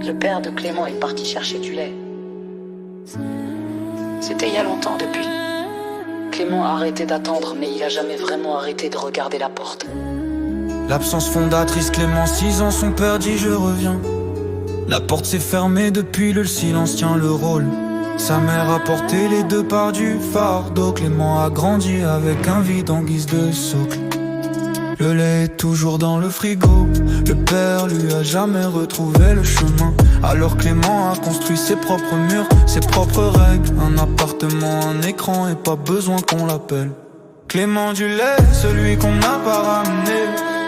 Le père de Clément est parti chercher du lait. C'était il y a longtemps depuis. Clément a arrêté d'attendre, mais il a jamais vraiment arrêté de regarder la porte. L'absence fondatrice, Clément, 6 ans, son père dit je reviens. La porte s'est fermée depuis, le silence tient le rôle. Sa mère a porté les deux parts du fardeau. Clément a grandi avec un vide en guise de socle. Le lait est toujours dans le frigo. Le père lui a jamais retrouvé le chemin. Alors Clément a construit ses propres murs, ses propres règles. Un appartement, un écran et pas besoin qu'on l'appelle Clément du lait, celui qu'on n'a pas ramené.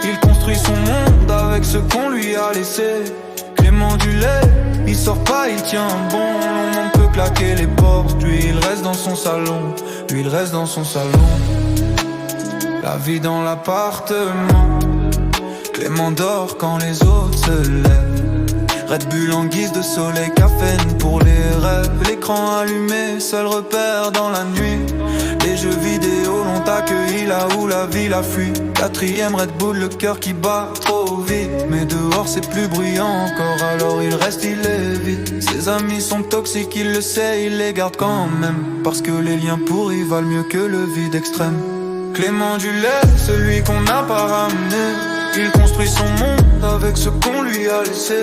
Il construit son monde avec ce qu'on lui a laissé. Clément du lait, il sort pas, il tient bon. On peut claquer les portes, lui il reste dans son salon. Lui il reste dans son salon. La vie dans l'appartement. Clément dort quand les autres se lèvent. Red Bull en guise de soleil, caféine pour les rêves. L'écran allumé, seul repère dans la nuit. Les jeux vidéo l'ont accueilli là où la ville a fui. 4ème Red Bull, le cœur qui bat trop vite. Mais dehors c'est plus bruyant encore, alors il reste, il évite. Ses amis sont toxiques, il le sait, il les garde quand même. Parce que les liens pourris valent mieux que le vide extrême. Clément du lait, celui qu'on n'a pas ramené. Il construit son monde avec ce qu'on lui a laissé.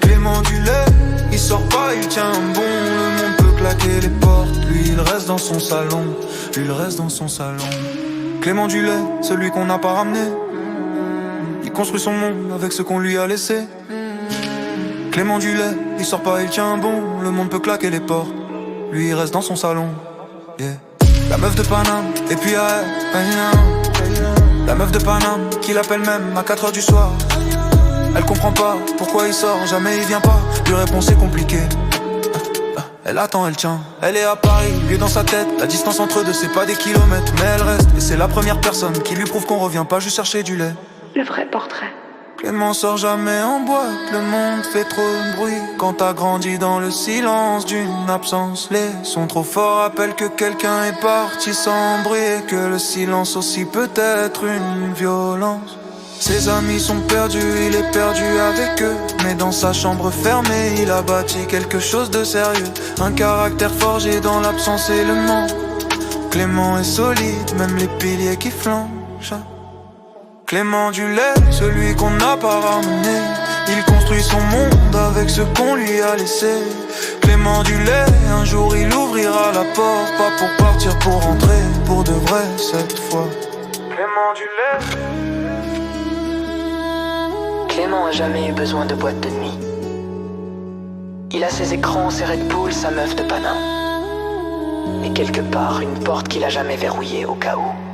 Clément du lait, il sort pas, il tient bon. Le monde peut claquer les portes, lui il reste dans son salon. Lui il reste dans son salon. Clément du lait, celui qu'on n'a pas ramené. Il construit son monde avec ce qu'on lui a laissé. Clément du lait, il sort pas, il tient bon. Le monde peut claquer les portes, lui il reste dans son salon. Yeah. La meuf de Paname, et puis à elle, la meuf de Paname, qui l'appelle même à 4h du soir. Elle comprend pas pourquoi il sort, jamais il vient pas. Lui répond c'est compliqué. Elle attend, elle tient. Elle est à Paris, lui dans sa tête. La distance entre deux c'est pas des kilomètres, mais elle reste. Et c'est la première personne qui lui prouve qu'on revient pas juste chercher du lait. Le vrai portrait. Clément sort jamais en boîte, le monde fait trop de bruit. Quand t'as grandi dans le silence d'une absence, les sons trop forts rappellent que quelqu'un est parti sans bruit. Et que le silence aussi peut être une violence. Ses amis sont perdus, il est perdu avec eux. Mais dans sa chambre fermée, il a bâti quelque chose de sérieux. Un caractère forgé dans l'absence et le manque. Clément est solide, même les piliers qui flanchent. Clément du lait, celui qu'on n'a pas ramené. Il construit son monde avec ce qu'on lui a laissé. Clément du lait, un jour il ouvrira la porte. Pas pour partir, pour rentrer, pour de vrai cette fois. Clément du lait. Clément a jamais eu besoin de boîte de nuit. Il a ses écrans, ses Red Bull, sa meuf de Paname. Et quelque part, une porte qu'il a jamais verrouillée au cas où.